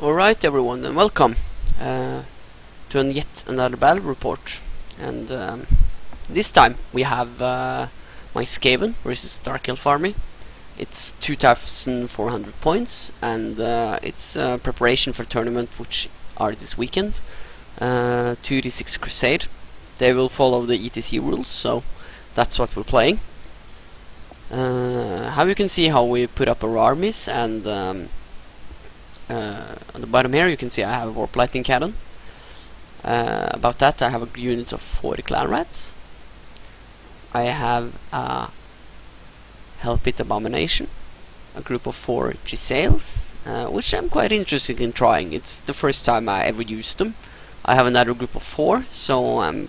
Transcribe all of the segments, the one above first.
Alright everyone, and welcome to yet another battle report. And this time we have my Skaven versus Dark Elf army. It's 2,400 points, and it's preparation for tournament which are this weekend. 2d6 Crusade. They will follow the ETC rules, so that's what we're playing. How you can see how we put up our armies, and on the bottom here you can see I have a Warp Lightning Cannon. About that I have a unit of 40 Clan Rats. I have a Hellpit Abomination, a group of 4 Giselles, which I'm quite interested in trying. It's the first time I ever used them. I have another group of 4, so I'm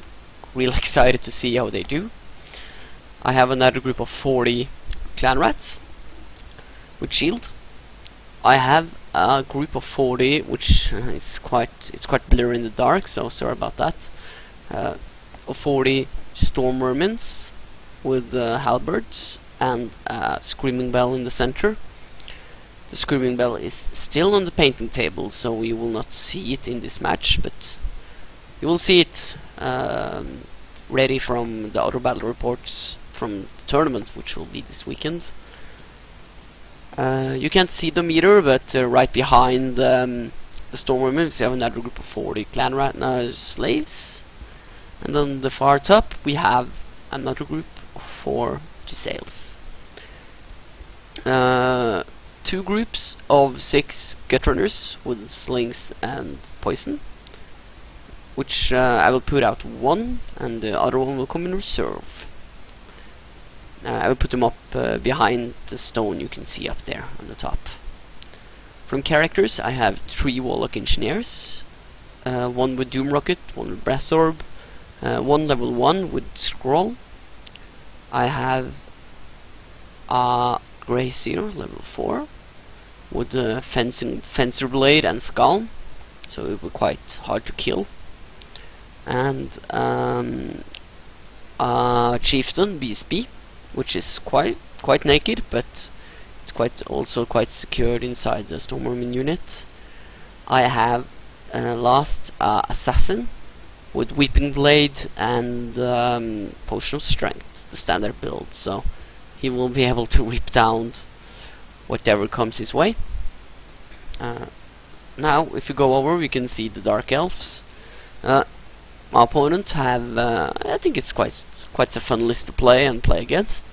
real excited to see how they do. I have another group of 40 Clan Rats with shield. I have a group of 40, which is quite blurry in the dark, so sorry about that. Of 40 Storm Mermins with halberds and a Screaming Bell in the center. The Screaming Bell is still on the painting table, so you will not see it in this match, but you will see it ready from the other battle reports from the tournament, which will be this weekend. You can't see them either, but right behind the Storm Mermins you have another group of 40 Clan Rat slaves, and on the far top we have another group of 4 Giselles. 2 groups of 6 Gut Runners with slings and poison, which I will put out one, and the other one will come in reserve. I will put them up behind the stone you can see up there on the top. From characters I have 3 Warlock Engineers, 1 with Doom Rocket, 1 with Brass Orb, 1 level 1 with Scroll. I have a Grey Seer level 4 with Fencer Blade and Skull, so it will be quite hard to kill. And a Chieftain BSB, which is quite naked, but it's also quite secured inside the Storm Mermin unit. I have last Assassin with Weeping Blade and Potion of Strength, the standard build, so he will be able to whip down whatever comes his way. Now, if you go over, we can see the Dark Elves. My opponent have, I think it's quite a fun list to play against.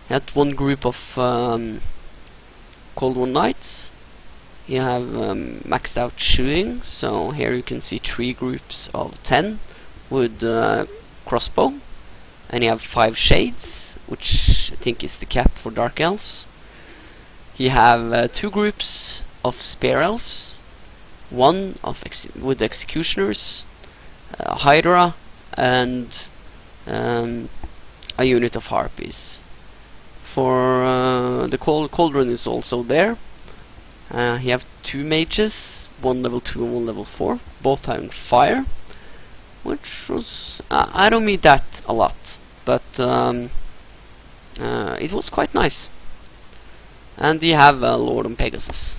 He had 1 group of Cold One Knights. You have maxed out shooting, so here you can see 3 groups of 10 with crossbow, and you have 5 shades, which I think is the cap for Dark Elves. You have 2 groups of Spear Elves, 1 with executioners, Hydra, and a unit of Harpies. For the Cauldron is also there. You have 2 mages, 1 level 2 and 1 level 4, both having fire, which was I don't mean that a lot, but it was quite nice. And you have Lord and Pegasus,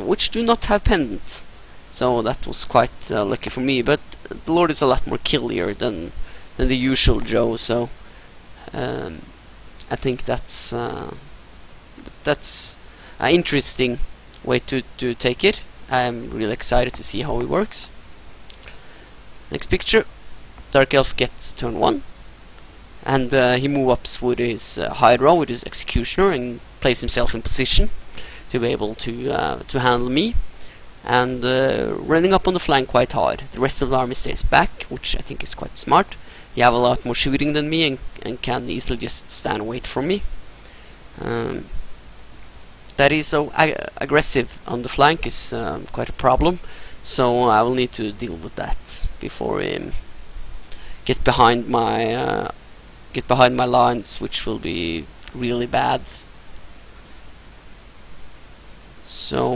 which do not have pendant, so that was quite lucky for me. But the Lord is a lot more killier than the usual Joe, so I think that's an interesting way to take it. I'm really excited to see how it works. Next picture, Dark Elf gets turn 1, and he moves up with his Hydra, with his Executioner, and places himself in position to be able to handle me, and running up on the flank quite hard. The rest of the army stays back, which I think is quite smart. You have a lot more shooting than me, and can easily just stand and wait for me. That is so aggressive on the flank is quite a problem, so I will need to deal with that before get behind my lines, which will be really bad. So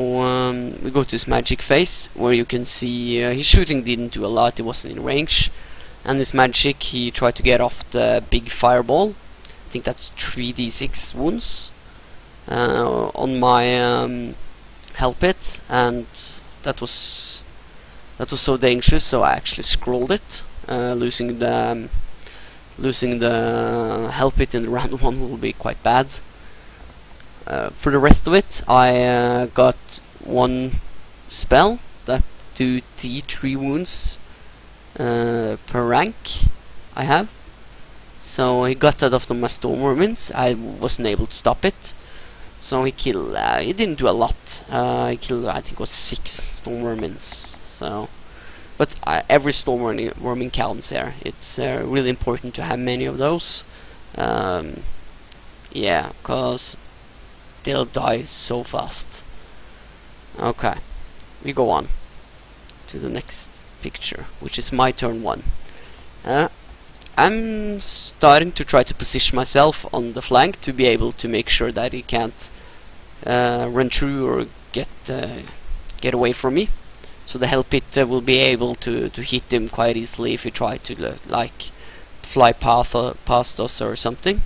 we go to his magic phase, where you can see his shooting didn't do a lot, it wasn't in range. And his magic, he tried to get off the big fireball. I think that's 3d6 wounds. On my help it, and that was so dangerous, so I actually scrolled it. Losing the help it in the round 1 will be quite bad. For the rest of it, I got one spell that do D3 wounds per rank I have. So he got that off of my storm vermins. I wasn't able to stop it. So he killed. He didn't do a lot. He killed, I think, it was 6 storm vermins. So, but every storm vermin counts here. It's really important to have many of those. Yeah, cause they'll die so fast. Okay, we go on to the next picture, which is my turn 1. I'm starting to try to position myself on the flank to be able to make sure that he can't run through or get away from me. So the help it will be able to hit him quite easily if he try to like fly past us or something.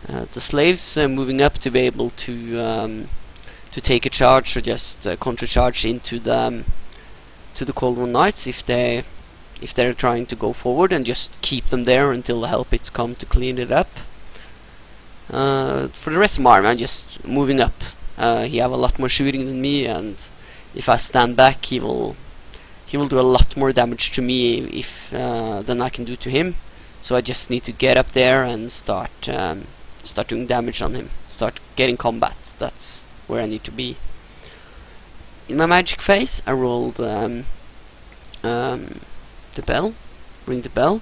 The slaves moving up to be able to take a charge or just counter charge into the Cold One Knights if they're trying to go forward, and just keep them there until the help it's come to clean it up. For the rest of my army, I'm just moving up. He have a lot more shooting than me, and if I stand back, he will do a lot more damage to me than I can do to him. So I just need to get up there and start doing damage on him, start getting combat. That's where I need to be. In my magic phase, I rolled the bell, ring the bell,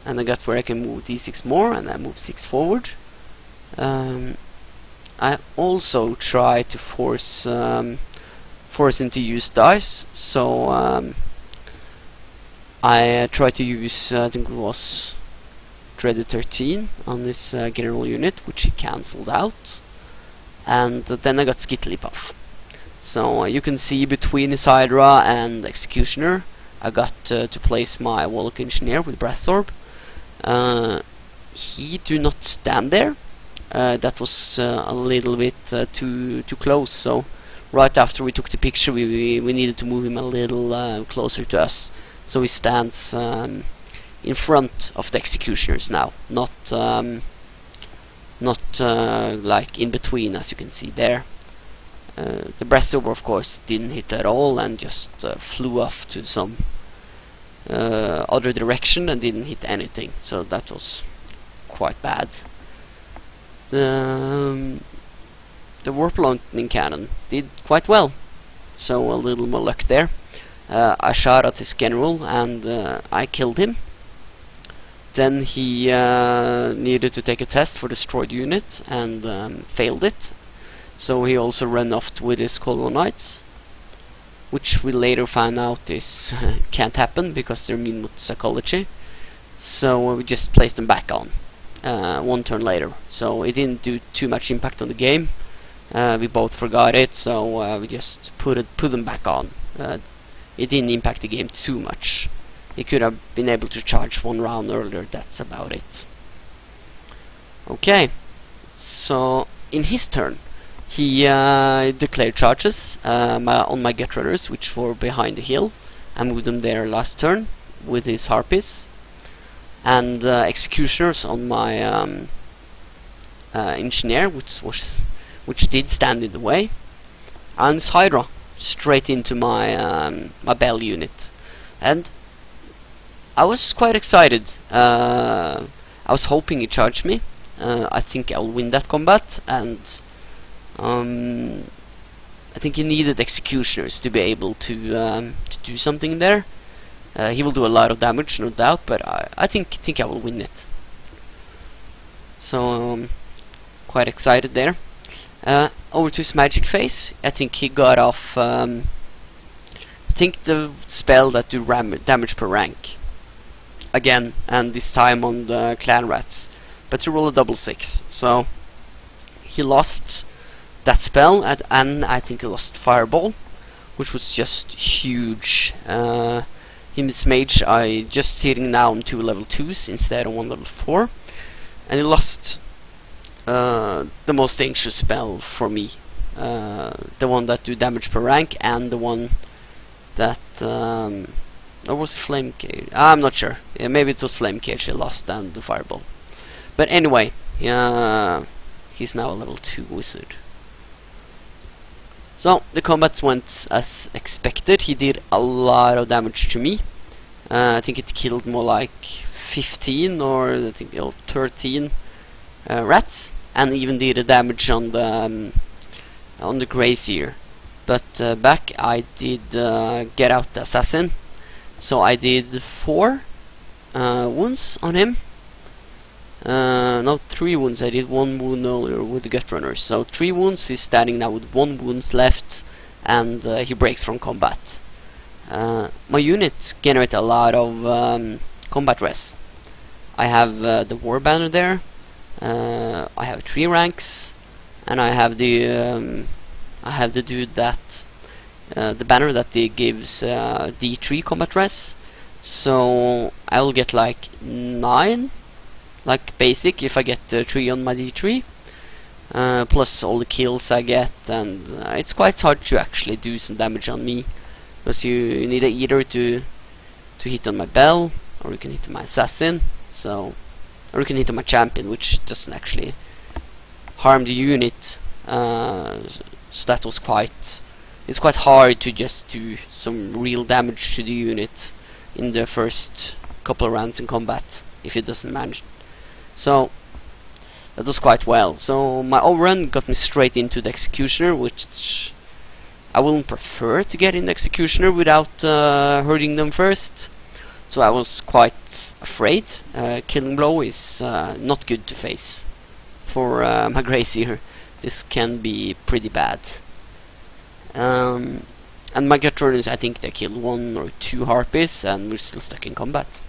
and I got where I can move d6 more, and I move 6 forward. I also try to force him to use dice, so I try to use I think it was Dreaded 13 on this general unit, which he cancelled out, and then I got Skittlypuff. So you can see between his Hydra and Executioner, I got to place my Warlock Engineer with Breath Orb. He do not stand there. That was a little bit too close. So right after we took the picture, we needed to move him a little closer to us. So he stands in front of the Executioners now, not like in between, as you can see there. The Breath Orb, of course, didn't hit at all and just flew off to some other direction and didn't hit anything. So that was quite bad. The Warp Lightning Cannon did quite well, so a little more luck there. I shot at his general and I killed him. Then he needed to take a test for destroyed unit and failed it. So he also ran off with his Cold War Knights, which we later found out is can't happen because they're immune with psychology. So we just placed them back on one turn later. So it didn't do too much impact on the game. We both forgot it, so we just put them back on. It didn't impact the game too much. He could have been able to charge one round earlier. That's about it. Okay, so in his turn, he declared charges on my Gut Runners, which were behind the hill. I moved them there last turn with his Harpies, and Executioners on my Engineer, which did stand in the way, and his Hydra straight into my my Bell unit. And I was quite excited. I was hoping he charged me. I think I'll win that combat, and I think he needed Executioners to be able to do something there. He will do a lot of damage, no doubt, but I think I will win it. So quite excited there. Over to his magic phase. I think he got off. I think the spell that do damage per rank again, and this time on the clan rats. But he rolled a double 6, so he lost that spell, and I think he lost Fireball, which was just huge. In this mage, I just sitting now on 2 level 2s instead of 1 level 4, and he lost the most dangerous spell for me the one that do damage per rank, and the one that or was it Flame Cage? I'm not sure. Yeah, maybe it was Flame Cage they lost and the Fireball. But anyway, he's now a level 2 wizard. So the combat went as expected. He did a lot of damage to me. I think it killed more like 15 or I think 13 rats, and even did a damage on the Grazier. But back I did get out the assassin, so I did 4 wounds on him. No, 3 wounds. I did 1 wound earlier with the gut runners, so 3 wounds. He's standing now with 1 wound left, and he breaks from combat. My unit generate a lot of combat res. I have the war banner there. I have 3 ranks, and I have the dude that the banner that gives D3 combat res. So I will get like 9, like basic, if I get 3 on my D3, plus all the kills I get, and it's quite hard to actually do some damage on me, because you need either to hit on my bell, or you can hit on my assassin, or you can hit on my champion, which doesn't actually harm the unit. So that was it's quite hard to just do some real damage to the unit in the first couple of rounds in combat if it doesn't manage. So that was quite well. So my overrun got me straight into the executioner, which I wouldn't prefer to get in the executioner without hurting them first. So I was quite afraid. Killing blow is not good to face for my Grazier. This can be pretty bad. And my gut runners, I think they killed 1 or 2 harpies, and we're still stuck in combat.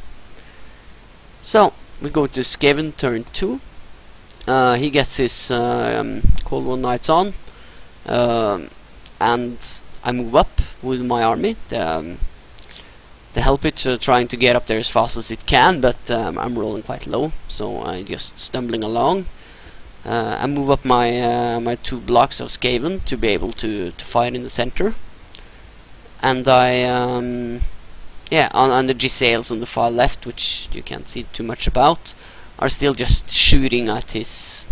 So we go to Skaven turn 2. He gets his Cold One Knights on, and I move up with my army. The help it trying to get up there as fast as it can, but I'm rolling quite low, so I'm just stumbling along. I move up my my 2 blocks of Skaven to be able to fight in the center, and I on the Giselles on the far left, which you can't see too much about, are still just shooting at his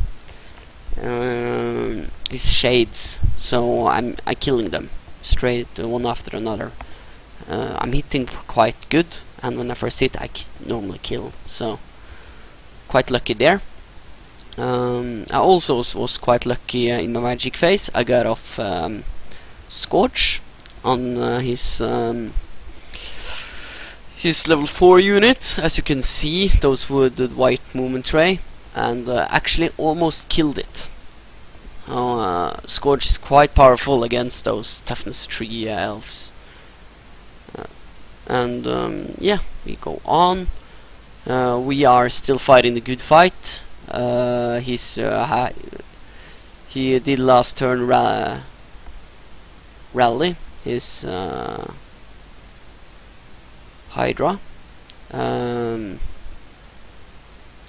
shades. So I'm killing them straight one after another. I'm hitting quite good, and when I first hit I normally kill, so quite lucky there. I also was quite lucky in my magic phase. I got off Scorch on his level 4 unit, as you can see, those with the white movement tray, and actually almost killed it. Scorch is quite powerful against those toughness 3 elves. Yeah, we go on. We are still fighting the good fight. He did last turn rally his Hydra,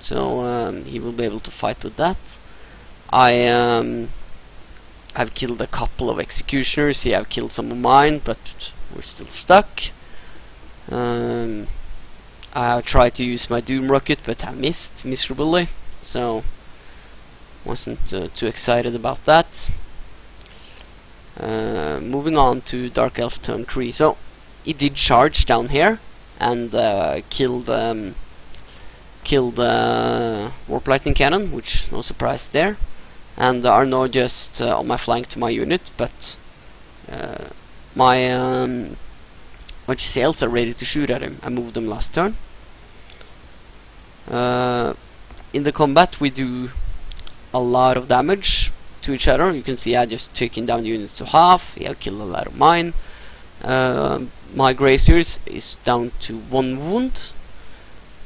so he will be able to fight with that. I've killed a couple of executioners. He have killed some of mine, but we're still stuck. I tried to use my Doom Rocket, but I missed miserably, so wasn't too excited about that. Moving on to Dark Elf turn 3. So he did charge down here and killed Warp Lightning Cannon, which no surprise there, and are now just on my flank to my unit, but my Giselles are ready to shoot at him. I moved them last turn. In the combat we do a lot of damage to each other. You can see I just taking down units to half. He have killed a lot of mine. My Graziers is down to 1 wound,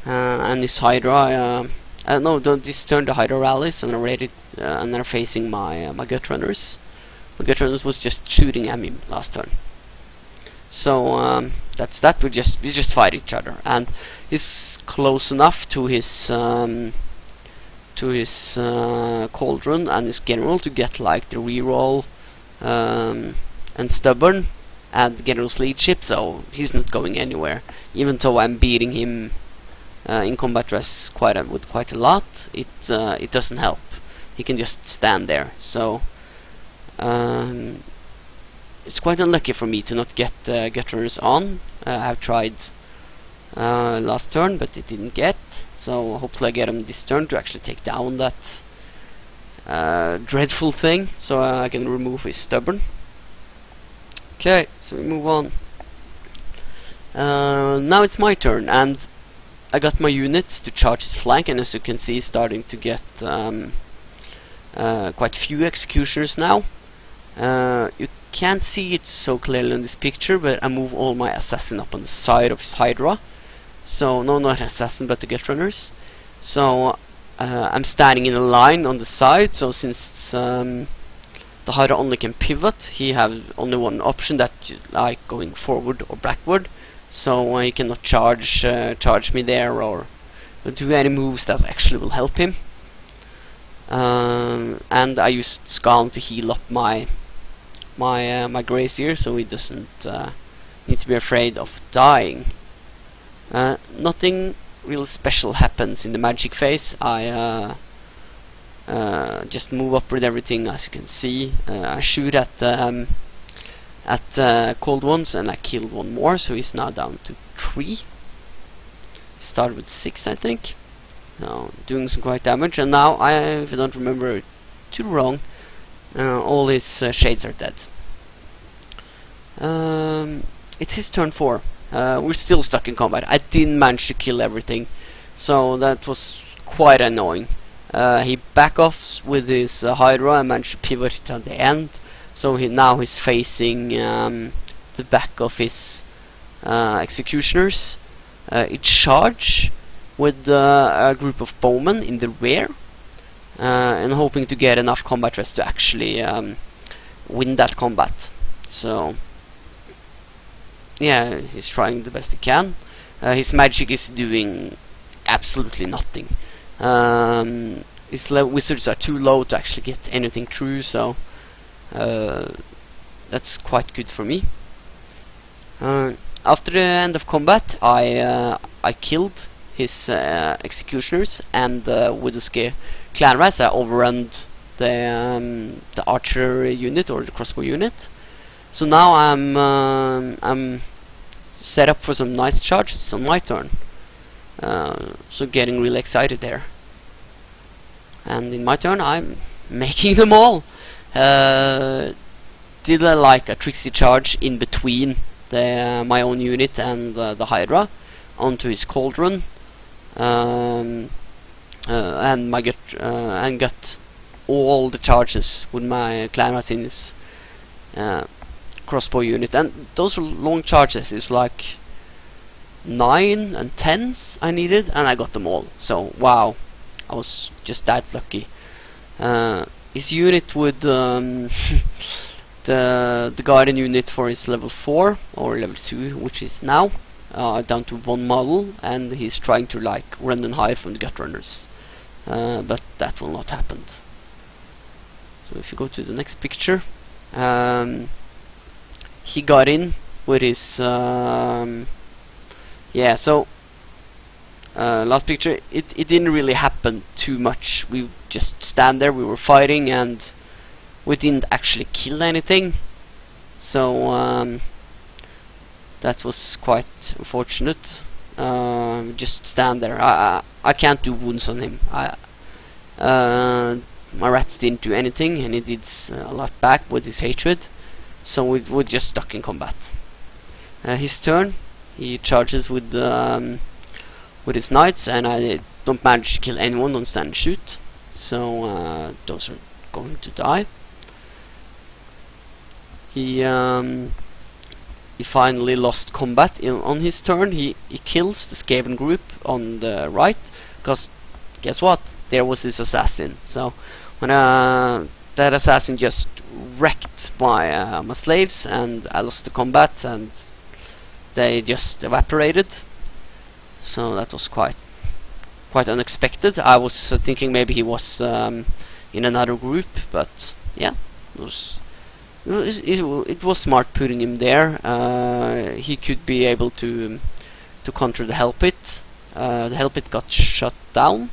and his Hydra, this turn the Hydra rallies and are ready, and are facing my gut runners. My gut runners was just shooting at me last turn. So that's that. We just fight each other, and he's close enough to his cauldron and his general to get like the reroll and stubborn and general's leadership, so he's not going anywhere. Even though I'm beating him in combat dress with quite a lot, it doesn't help. He can just stand there. So it's quite unlucky for me to not get runners on. I've tried last turn, but it didn't get. So hopefully I get him this turn to actually take down that dreadful thing, so I can remove his stubborn. Okay, so we move on. Now it's my turn, and I got my units to charge his flank, and as you can see, starting to get quite few executioners now. You can't see it so clearly in this picture, but I move all my assassin up on the side of his Hydra. So, no, not assassin, but the get runners. So, I'm standing in a line on the side, so since the Hydra only can pivot, he has only one option, that like going forward or backward. So he cannot charge me there or do any moves that actually will help him. And I used Skaven to heal up my Grazier, so he doesn't need to be afraid of dying. Nothing real special happens in the magic phase. I just move up with everything, as you can see. I shoot at cold ones, and I killed one more, so he's now down to 3. Started with 6, I think. Doing some quite damage, and now if I don't remember too wrong, all his shades are dead. It's his turn 4. We're still stuck in combat. I didn't manage to kill everything, so that was quite annoying. He back offs with his Hydra and managed to pivot it at the end. So now he's facing the back of his executioners. It charge with a group of bowmen in the rear, and hoping to get enough combat rest to actually win that combat. So yeah, he's trying the best he can. His magic is doing absolutely nothing. His wizards are too low to actually get anything through, so that's quite good for me. After the end of combat, I killed his executioners, and with the clan rats, I overrun the archer unit or the crossbow unit. So now I'm set up for some nice charges on my turn. So getting really excited there. And in my turn, I'm making them all. Did like a tricksy charge in between my own unit and the Hydra onto his cauldron, and got all the charges with my clan rats in his crossbow unit, and those were long charges. It's like 9 and 10s I needed, and I got them all. So wow, I was just that lucky. His unit with the guardian unit for his level 4 or level 2, which is now down to 1 model, and he's trying to like run and hide from the gut runners, but that will not happen. So if you go to the next picture, he got in with his yeah. So last picture, it didn't really happen too much. We just stand there, we were fighting, and we didn't actually kill anything. So that was quite unfortunate. Just stand there. I can't do wounds on him. My rats didn't do anything, and he did a lot back with his hatred. So we're just stuck in combat. His turn, he charges with his knights, and I don't manage to kill anyone on stand and shoot. So those are going to die. He finally lost combat on his turn. He kills the Skaven group on the right, because guess what? There was his assassin. So when that assassin just wrecked my my slaves, and I lost the combat, and they just evaporated. So that was quite unexpected. I was thinking maybe he was in another group, but yeah, it was It was smart putting him there. He could be able to counter the Hell Pit. The Hell Pit got shut down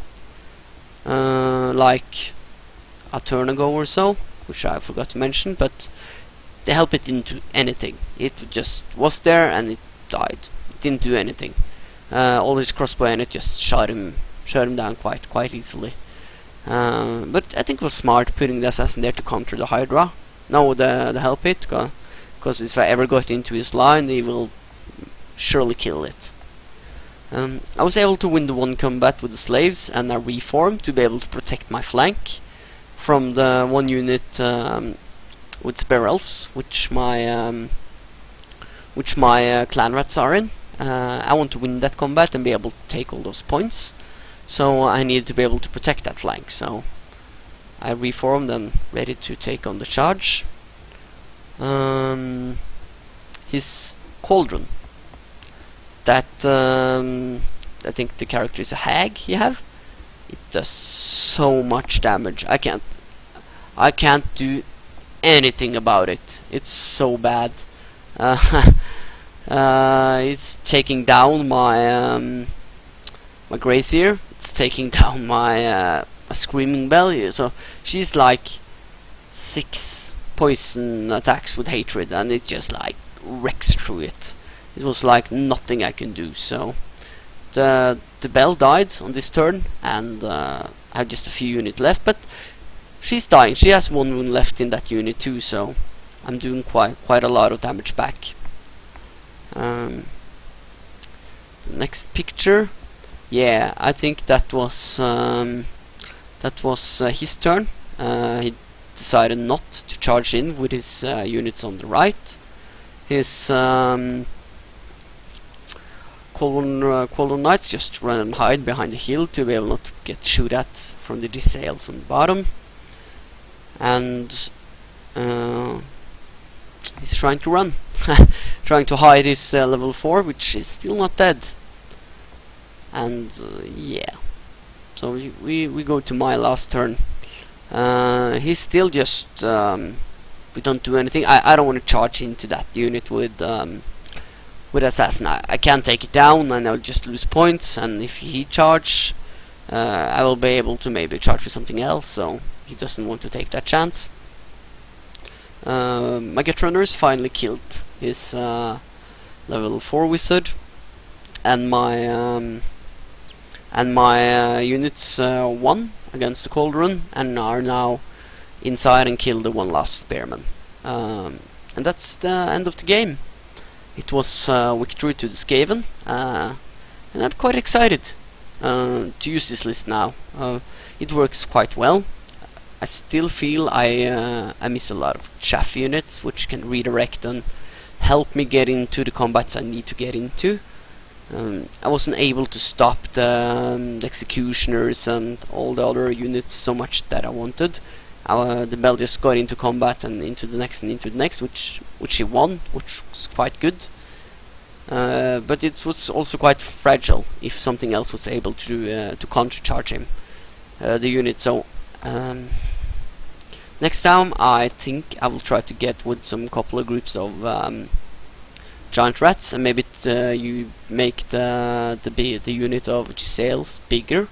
like a turn ago or so, which I forgot to mention, but the Hell Pit didn't do anything. It just was there and it died. It didn't do anything. All his crossbow and it just shot him down quite easily. But I think it was smart putting the assassin there to counter the Hydra. No, the Hell Pit, because if I ever got into his line, he will surely kill it. I was able to win the one combat with the slaves and a reform to be able to protect my flank from the one unit with spare elves, which my clan rats are in. I want to win that combat and be able to take all those points, so I needed to be able to protect that flank. So I reformed and ready to take on the charge. His cauldron. That I think the character is a hag you have. It does so much damage. I can't do anything about it. It's so bad. It's taking down my my Grazier. It's taking down my Screaming Bell. So she's like 6 poison attacks with hatred, and it just like wrecks through it. It was like nothing I can do. So the bell died on this turn, and I have just a few units left, but she's dying. She has 1 wound left in that unit too, so I'm doing quite a lot of damage back. The next picture, yeah, I think that was his turn. He decided not to charge in with his units on the right. His Cauldron Knights just run and hide behind the hill to be able not to get shoot at from the sails on the bottom. And he's trying to run, trying to hide his level 4, which is still not dead. And yeah, so we go to my last turn. He's still just we don't do anything. I don't want to charge into that unit with assassin. I can't take it down and I'll just lose points, and if he charge I will be able to maybe charge with something else, so he doesn't want to take that chance. My Gut Runners finally killed his level 4 wizard, and my units won against the Cauldron and are now inside and killed the one last spearman. And that's the end of the game. It was victory to the Skaven, and I'm quite excited to use this list now. It works quite well. I still feel I miss a lot of chaff units, which can redirect and help me get into the combats I need to get into. I wasn't able to stop the executioners and all the other units so much that I wanted. The Bell just got into combat and into the next and into the next, which he won, which was quite good. But it was also quite fragile if something else was able to countercharge him, the unit. So next time I think I will try to get with some couple of groups of giant rats, and maybe you make the unit of sails bigger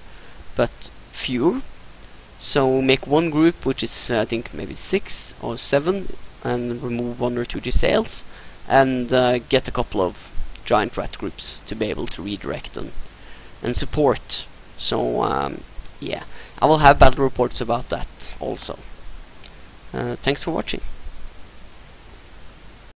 but fewer. So make one group which is I think maybe 6 or 7, and remove 1 or 2 sails, and get a couple of giant rat groups to be able to redirect and support. So yeah, I will have battle reports about that also. Thanks for watching.